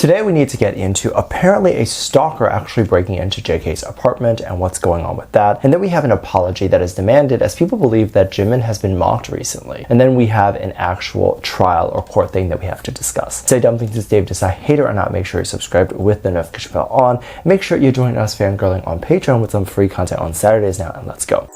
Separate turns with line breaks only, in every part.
Today we need to get into apparently a stalker actually breaking into JK's apartment and what's going on with that. And then we have an apology that is demanded as people believe that Jimin has been mocked recently. And then we have an actual trial or court thing that we have to discuss. Say Dumplings is Dave, decide hate it or not, make sure you're subscribed with the notification bell on. Make sure you join us fangirling on Patreon with some free content on Saturdays now, and let's go.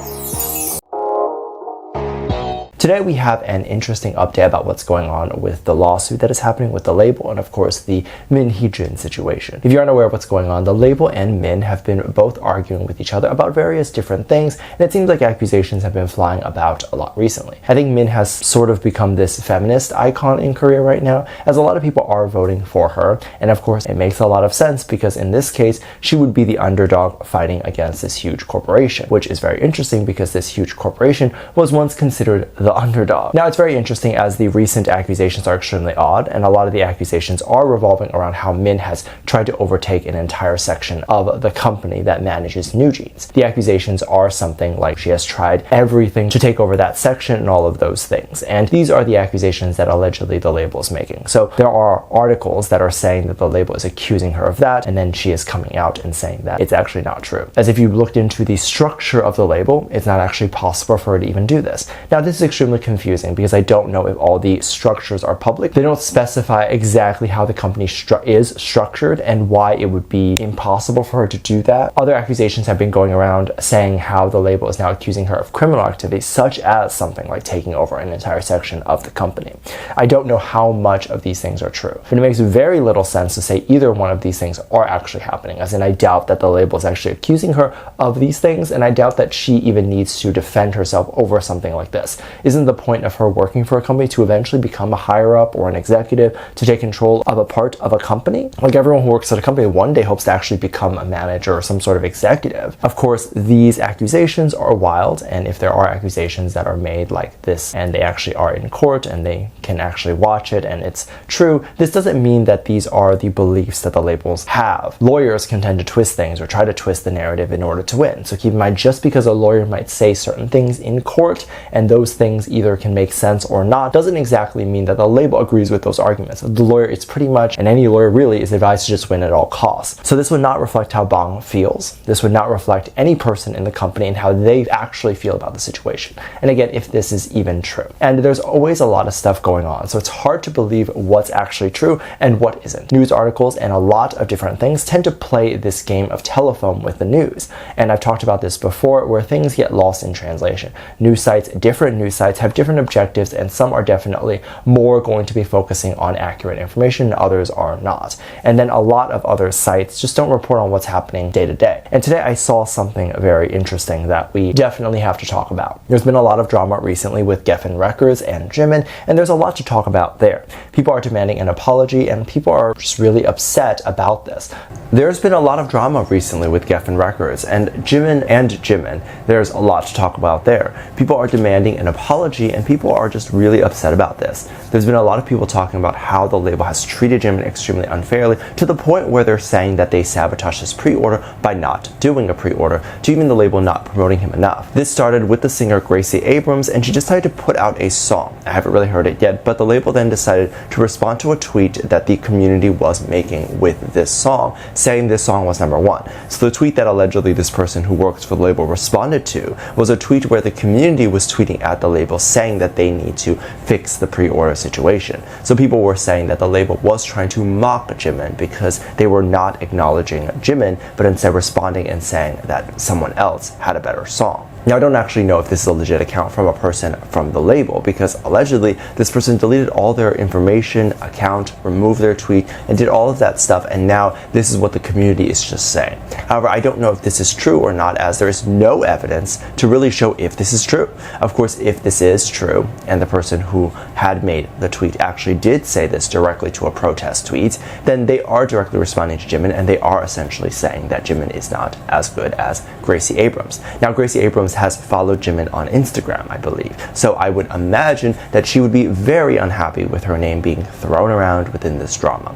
Today we have an interesting update about what's going on with the lawsuit that is happening with the label and of course the Min Hee-jin situation. If you're unaware of what's going on, the label and Min have been both arguing with each other about various different things, and it seems like accusations have been flying about a lot recently. I think Min has sort of become this feminist icon in Korea right now, as a lot of people are voting for her, and of course it makes a lot of sense because in this case she would be the underdog fighting against this huge corporation, which is very interesting because this huge corporation was once considered the underdog. Now it's very interesting as the recent accusations are extremely odd, and a lot of the accusations are revolving around how Min has tried to overtake an entire section of the company that manages New Jeans. The accusations are something like she has tried everything to take over that section and all of those things, and these are the accusations that allegedly the label is making. So there are articles that are saying that the label is accusing her of that, and then she is coming out and saying that it's actually not true. As if you looked into the structure of the label, it's not actually possible for her to even do this. Now this is extremely confusing because I don't know if all the structures are public. They don't specify exactly how the company is structured and why it would be impossible for her to do that. Other accusations have been going around saying how the label is now accusing her of criminal activity, such as something like taking over an entire section of the company. I don't know how much of these things are true, but it makes very little sense to say either one of these things are actually happening, as in I doubt that the label is actually accusing her of these things, and I doubt that she even needs to defend herself over something like this. Isn't the point of her working for a company to eventually become a higher up or an executive to take control of a part of a company? Like everyone who works at a company one day hopes to actually become a manager or some sort of executive. Of course, these accusations are wild, and if there are accusations that are made like this and they actually are in court and they can actually watch it and it's true, this doesn't mean that these are the beliefs that the labels have. Lawyers can tend to twist things or try to twist the narrative in order to win. So keep in mind, just because a lawyer might say certain things in court and those things either can make sense or not, doesn't exactly mean that the label agrees with those arguments. The lawyer, it's pretty much, and any lawyer really, is advised to just win at all costs. So this would not reflect how Bang feels. This would not reflect any person in the company and how they actually feel about the situation. And again, if this is even true. And there's always a lot of stuff going on, so it's hard to believe what's actually true and what isn't. News articles and a lot of different things tend to play this game of telephone with the news. And I've talked about this before, where things get lost in translation. News sites, different news sites have different objectives, and some are definitely more going to be focusing on accurate information and others are not. And then a lot of other sites just don't report on what's happening day to day. And today I saw something very interesting that we definitely have to talk about. There's been a lot of drama recently with Geffen records and Jimin, and there's a lot to talk about there. People are demanding an apology and people are just really upset about this. There's been a lot of drama recently with Geffen records and Jimin. There's a lot to talk about there. People are demanding an apology and people are just really upset about this. There's been a lot of people talking about how the label has treated Jimin extremely unfairly, to the point where they're saying that they sabotaged his pre-order by not doing a pre-order, to even the label not promoting him enough. This started with the singer Gracie Abrams, and she decided to put out a song. I haven't really heard it yet, but the label then decided to respond to a tweet that the community was making with this song, saying this song was #1. So the tweet that allegedly this person who works for the label responded to was a tweet where the community was tweeting at the label saying that they need to fix the pre-order situation. So people were saying that the label was trying to mock Jimin because they were not acknowledging Jimin, but instead responding and saying that someone else had a better song. Now, I don't actually know if this is a legit account from a person from the label, because allegedly this person deleted all their information, account, removed their tweet, and did all of that stuff, and now this is what the community is just saying. However, I don't know if this is true or not, as there is no evidence to really show if this is true. Of course, if this is true, and the person who had made the tweet actually did say this directly to a protest tweet, then they are directly responding to Jimin, and they are essentially saying that Jimin is not as good as Gracie Abrams. Now, Gracie Abrams has followed Jimin on Instagram, I believe. So I would imagine that she would be very unhappy with her name being thrown around within this drama.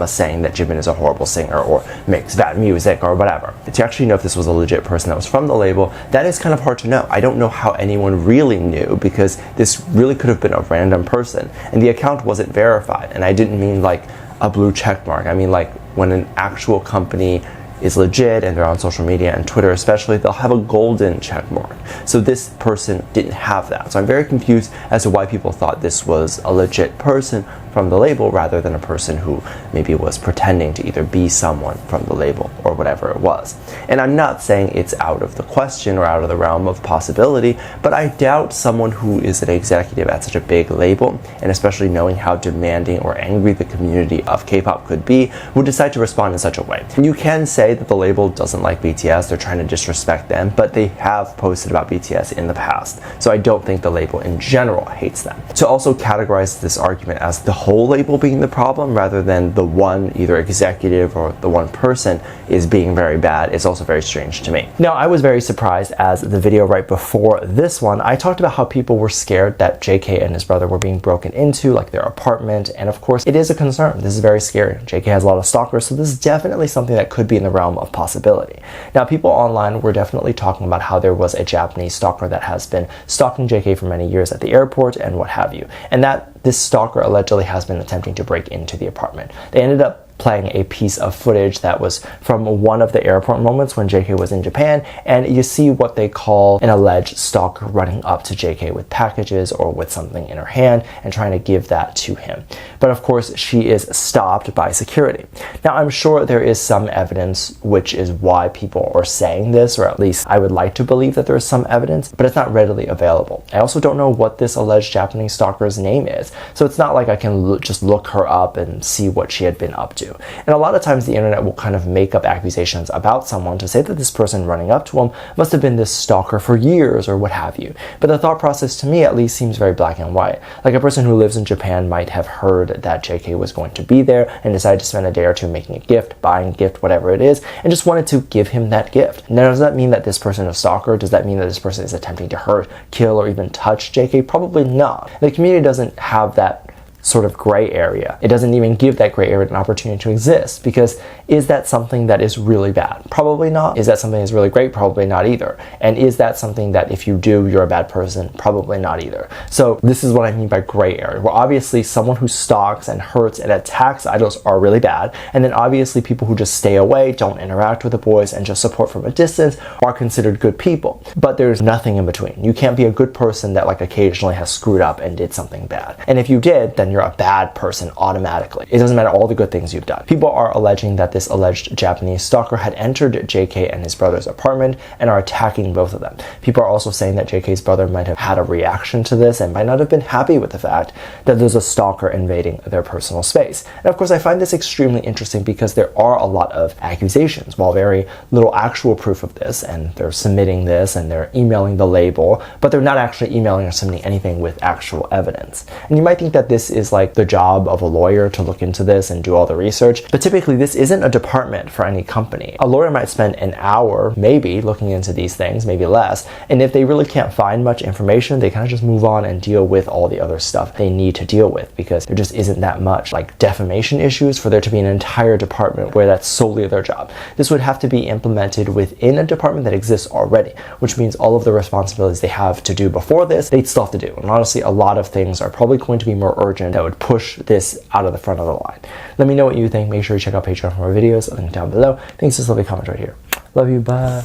Saying that Jimin is a horrible singer or makes bad music or whatever. To actually know if this was a legit person that was from the label, that is kind of hard to know. I don't know how anyone really knew, because this really could have been a random person, and the account wasn't verified. And I didn't mean like a blue check mark. I mean, like when an actual company is legit and they're on social media and Twitter especially, they'll have a golden check mark. So this person didn't have that. So I'm very confused as to why people thought this was a legit person from the label rather than a person who maybe was pretending to either be someone from the label or whatever it was. And I'm not saying it's out of the question or out of the realm of possibility, but I doubt someone who is an executive at such a big label, and especially knowing how demanding or angry the community of K-pop could be, would decide to respond in such a way. You can say that the label doesn't like BTS, they're trying to disrespect them, but they have posted about BTS in the past. So I don't think the label in general hates them. To also categorize this argument as the whole label being the problem rather than the one either executive or the one person is being very bad is also very strange to me. Now, I was very surprised as the video right before this one, I talked about how people were scared that JK and his brother were being broken into, like their apartment, and of course it is a concern. This is very scary. JK has a lot of stalkers, so this is definitely something that could be in the realm of possibility. Now, people online were definitely talking about how there was a Japanese stalker that has been stalking JK for many years at the airport and what have you, and that this stalker allegedly has been attempting to break into the apartment. They ended up playing a piece of footage that was from one of the airport moments when JK was in Japan, and you see what they call an alleged stalker running up to JK with packages or with something in her hand and trying to give that to him. But of course, she is stopped by security. Now, I'm sure there is some evidence, which is why people are saying this, or at least I would like to believe that there is some evidence, but it's not readily available. I also don't know what this alleged Japanese stalker's name is, so it's not like I can just look her up and see what she had been up to. And a lot of times the internet will kind of make up accusations about someone to say that this person running up to him must have been this stalker for years or what have you. But the thought process to me at least seems very black and white. Like a person who lives in Japan might have heard that JK was going to be there and decided to spend a day or two making a gift, buying a gift, whatever it is, and just wanted to give him that gift. Now, does that mean that this person is a stalker? Does that mean that this person is attempting to hurt, kill, or even touch JK? Probably not. The community doesn't have that sort of gray area. It doesn't even give that gray area an opportunity to exist, because is that something that is really bad? Probably not. Is that something that's really great? Probably not either. And is that something that if you do, you're a bad person? Probably not either. So this is what I mean by gray area. Well, obviously someone who stalks and hurts and attacks idols are really bad, and then obviously people who just stay away, don't interact with the boys, and just support from a distance are considered good people. But there's nothing in between. You can't be a good person that like occasionally has screwed up and did something bad. And if you did, then you're a bad person automatically. It doesn't matter all the good things you've done. People are alleging that this alleged Japanese stalker had entered JK and his brother's apartment and are attacking both of them. People are also saying that JK's brother might have had a reaction to this and might not have been happy with the fact that there's a stalker invading their personal space. And of course, I find this extremely interesting because there are a lot of accusations, while very little actual proof of this, and they're submitting this and they're emailing the label, but they're not actually emailing or submitting anything with actual evidence. And you might think that this is like the job of a lawyer to look into this and do all the research, but typically this isn't a department for any company. A lawyer might spend an hour maybe looking into these things, maybe less, and if they really can't find much information, they kind of just move on and deal with all the other stuff they need to deal with, because there just isn't that much like defamation issues for there to be an entire department where that's solely their job. This would have to be implemented within a department that exists already, which means all of the responsibilities they have to do before this, they'd still have to do. And honestly, a lot of things are probably going to be more urgent that would push this out of the front of the line. Let me know what you think. Make sure you check out Patreon for more videos. Link down below. Thanks, just leave a comment right here. Love you, bye.